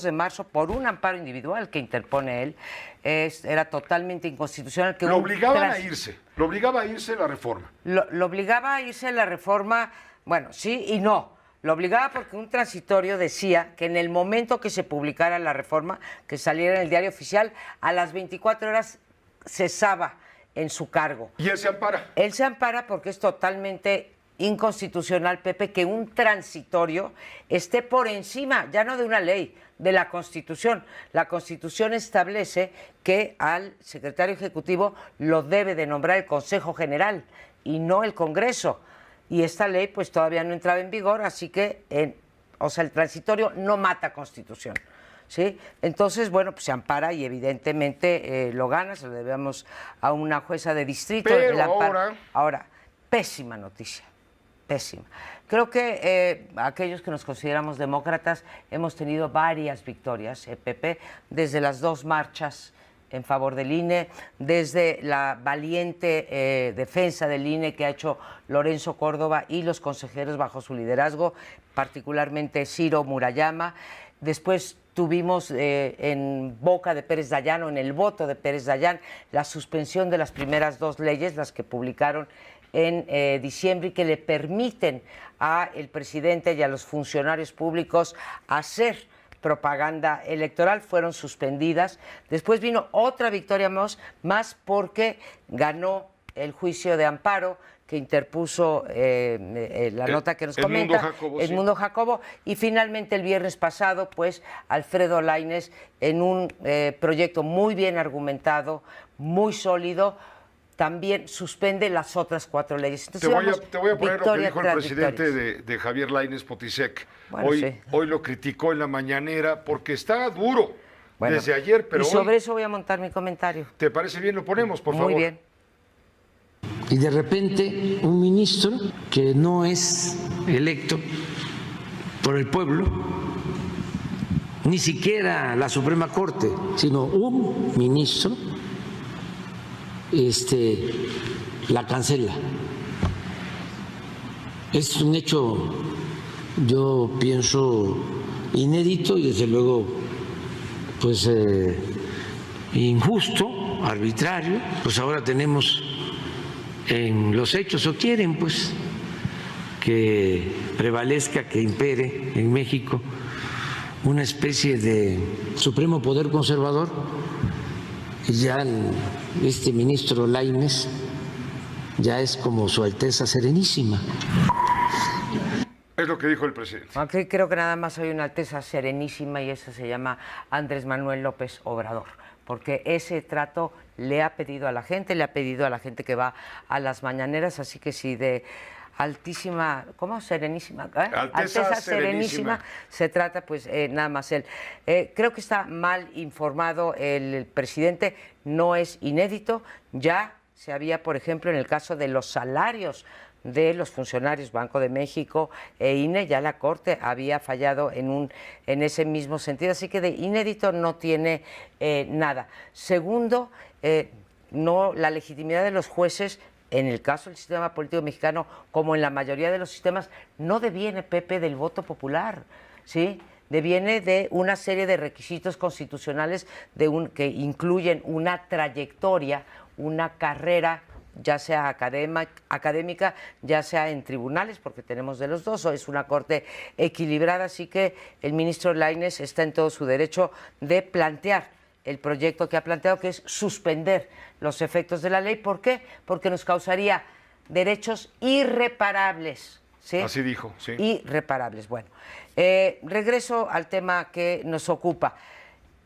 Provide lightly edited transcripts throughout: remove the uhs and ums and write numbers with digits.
de marzo por un amparo individual que interpone él. Era totalmente inconstitucional. Que lo obligaban a irse, lo obligaba a irse la reforma. Lo obligaba a irse la reforma, bueno, sí y no. Lo obligaba porque un transitorio decía que en el momento que se publicara la reforma, que saliera en el diario oficial, a las 24 horas cesaba en su cargo. ¿Y él se ampara? Él se ampara porque es totalmente inconstitucional, Pepe, que un transitorio esté por encima, ya no de una ley, de la Constitución. La Constitución establece que al secretario ejecutivo lo debe de nombrar el Consejo General y no el Congreso. Y esta ley pues todavía no entraba en vigor, así que el transitorio no mata Constitución. ¿Sí? Entonces, bueno, pues se ampara y evidentemente lo gana, se lo debemos a una jueza de distrito. Pero ahora, pésima noticia, pésima. Creo que aquellos que nos consideramos demócratas hemos tenido varias victorias, Pepe, desde las 2 marchas en favor del INE, desde la valiente defensa del INE que ha hecho Lorenzo Córdoba y los consejeros bajo su liderazgo, particularmente Ciro Murayama. Después tuvimos en boca de Pérez Dayán, o en el voto de Pérez Dayán, la suspensión de las primeras 2 leyes, las que publicaron en diciembre y que le permiten al presidente y a los funcionarios públicos hacer propaganda electoral, fueron suspendidas. Después vino otra victoria más porque ganó el juicio de amparo que interpuso la nota que nos comenta, Edmundo Jacobo, y finalmente el viernes pasado, pues, Alfredo Lainez, en un proyecto muy bien argumentado, muy sólido, también suspende las otras 4 leyes. Entonces, te voy a poner lo que dijo el presidente de Javier Lainez Potisek. Bueno, hoy lo criticó en la mañanera porque está duro desde ayer, pero y sobre eso voy a montar mi comentario. ¿Te parece bien? Lo ponemos, por favor. Muy bien. Y de repente un ministro que no es electo por el pueblo, ni siquiera la Suprema Corte, sino un ministro, la cancela. Es un hecho, yo pienso, inédito y desde luego pues injusto, arbitrario. Pues ahora tenemos en los hechos, o quieren pues que prevalezca, que impere en México una especie de supremo poder conservador. Y ya este ministro Lainez ya es como Su Alteza Serenísima. Es lo que dijo el presidente. Aquí creo que nada más hay una Alteza Serenísima y esa se llama Andrés Manuel López Obrador, porque ese trato le ha pedido a la gente, que va a las mañaneras, así que si de altísima, ¿cómo? Serenísima, Alteza Serenísima se trata, pues nada más él. Creo que está mal informado el presidente, no es inédito, ya se había, por ejemplo, en el caso de los salarios de los funcionarios Banco de México e INE, ya la Corte había fallado en ese mismo sentido, así que de inédito no tiene nada. Segundo, no, la legitimidad de los jueces, en el caso del sistema político mexicano, como en la mayoría de los sistemas, no deviene, Pepe, del voto popular, ¿sí? Deviene de una serie de requisitos constitucionales que incluyen una trayectoria, una carrera, ya sea académica, ya sea en tribunales, porque tenemos de los dos, o es una corte equilibrada, así que el ministro Lainez está en todo su derecho de plantear el proyecto que ha planteado, que es suspender los efectos de la ley. ¿Por qué? Porque nos causaría derechos irreparables. ¿Sí? Así dijo, sí. Irreparables. Bueno, regreso al tema que nos ocupa.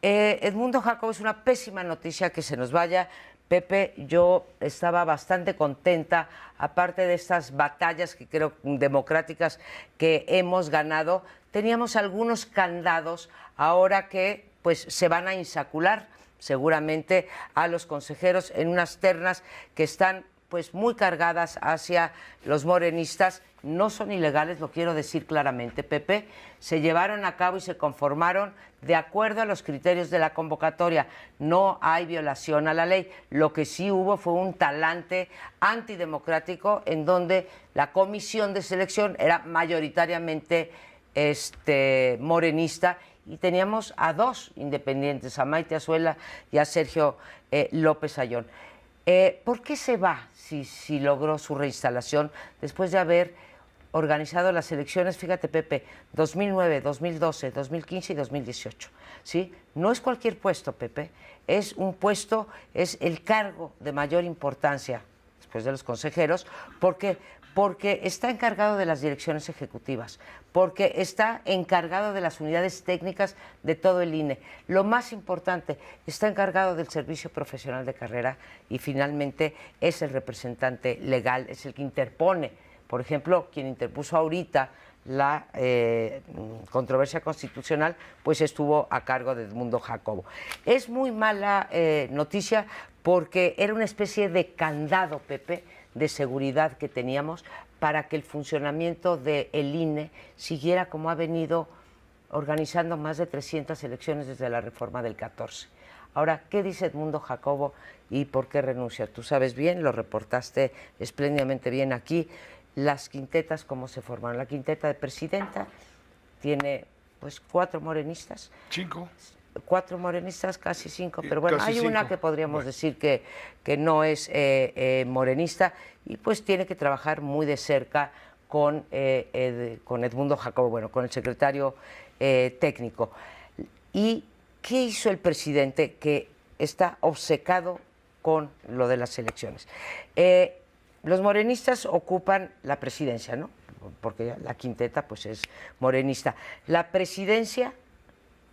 Edmundo Jacobo, es una pésima noticia que se nos vaya. Pepe, yo estaba bastante contenta, aparte de estas batallas que creo democráticas que hemos ganado, teníamos algunos candados ahora que pues se van a insacular seguramente a los consejeros en unas ternas que están pues muy cargadas hacia los morenistas. No son ilegales, lo quiero decir claramente, Pepe, se llevaron a cabo y se conformaron de acuerdo a los criterios de la convocatoria. No hay violación a la ley. Lo que sí hubo fue un talante antidemocrático en donde la comisión de selección era mayoritariamente morenista y teníamos a 2 independientes, a Maite Azuela y a Sergio López Ayón. ¿Por qué se va si logró su reinstalación después de haber organizado las elecciones? Fíjate, Pepe, 2009, 2012, 2015 y 2018, ¿sí? No es cualquier puesto, Pepe, es un puesto, es el cargo de mayor importancia después de los consejeros, porque está encargado de las direcciones ejecutivas, porque está encargado de las unidades técnicas de todo el INE. Lo más importante, está encargado del servicio profesional de carrera y finalmente es el representante legal, es el que interpone. Por ejemplo, quien interpuso ahorita la controversia constitucional, pues estuvo a cargo de Edmundo Jacobo. Es muy mala noticia porque era una especie de candado, Pepe, de seguridad que teníamos para que el funcionamiento del INE siguiera como ha venido organizando más de 300 elecciones desde la reforma del 14. Ahora, ¿qué dice Edmundo Jacobo y por qué renuncia? Tú sabes bien, lo reportaste espléndidamente bien aquí, las quintetas, cómo se formaron. La quinteta de presidenta tiene pues 4 morenistas. 5. 4 morenistas, casi 5, pero bueno, casi hay una 5. que podríamos decir que no es morenista y pues tiene que trabajar muy de cerca con Edmundo Jacobo, bueno, con el secretario técnico. ¿Y qué hizo el presidente que está obcecado con lo de las elecciones? Los morenistas ocupan la presidencia, ¿no? Porque la quinteta pues es morenista. La presidencia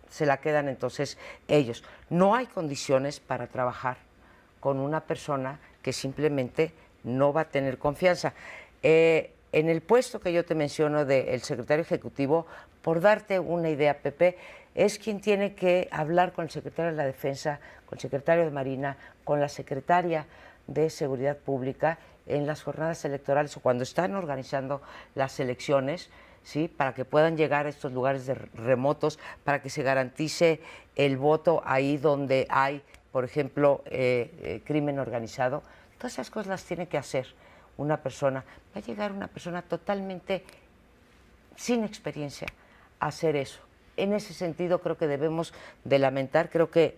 se la quedan entonces ellos. No hay condiciones para trabajar con una persona que simplemente no va a tener confianza. En el puesto que yo te menciono del secretario ejecutivo, por darte una idea, Pepe, es quien tiene que hablar con el secretario de la Defensa, con el secretario de Marina, con la secretaria de Seguridad Pública en las jornadas electorales o cuando están organizando las elecciones, ¿sí? Para que puedan llegar a estos lugares remotos, para que se garantice el voto ahí donde hay, por ejemplo, crimen organizado. Todas esas cosas las tiene que hacer una persona. Va a llegar una persona totalmente sin experiencia a hacer eso. En ese sentido creo que debemos de lamentar, creo que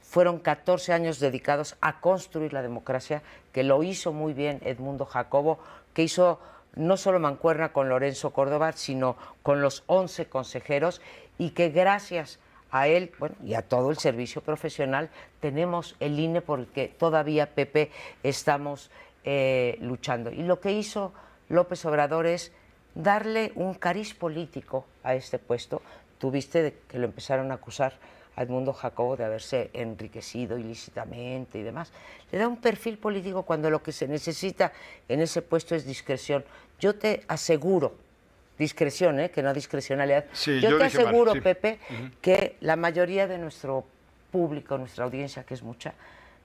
fueron 14 años dedicados a construir la democracia, que lo hizo muy bien Edmundo Jacobo, que hizo no solo mancuerna con Lorenzo Córdoba, sino con los 11 consejeros, y que gracias a él, bueno, y a todo el servicio profesional, tenemos el INE por el que todavía, Pepe, estamos luchando. Y lo que hizo López Obrador es darle un cariz político a este puesto. Tuviste que lo empezaron a acusar a Edmundo Jacobo de haberse enriquecido ilícitamente y demás. Le da un perfil político cuando lo que se necesita en ese puesto es discreción. Yo te aseguro, discreción, que no discrecionalidad, sí, yo te aseguro, sí. Pepe, que la mayoría de nuestro público, nuestra audiencia, que es mucha,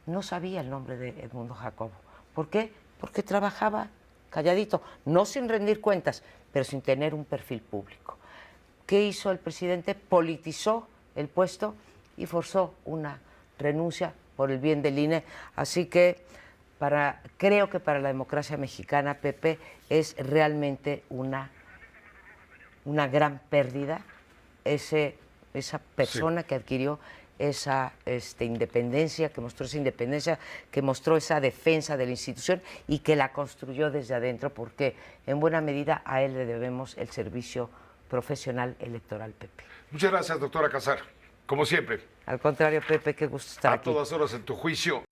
no sabía el nombre de Edmundo Jacobo. ¿Por qué? Porque trabajaba calladito, no sin rendir cuentas, pero sin tener un perfil público. ¿Qué hizo el presidente? Politizó el puesto y forzó una renuncia por el bien del INE. Así que creo que para la democracia mexicana, Pepe, es realmente una gran pérdida esa persona que adquirió esa independencia, que mostró esa defensa de la institución y que la construyó desde adentro, porque en buena medida a él le debemos el servicio profesional electoral, Pepe. Muchas gracias, doctora Casar. Como siempre. Al contrario, Pepe, qué gusto estar aquí. A todas horas en tu juicio.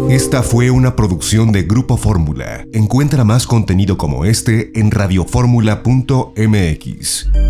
Esta fue una producción de Grupo Fórmula. Encuentra más contenido como este en radioformula.mx.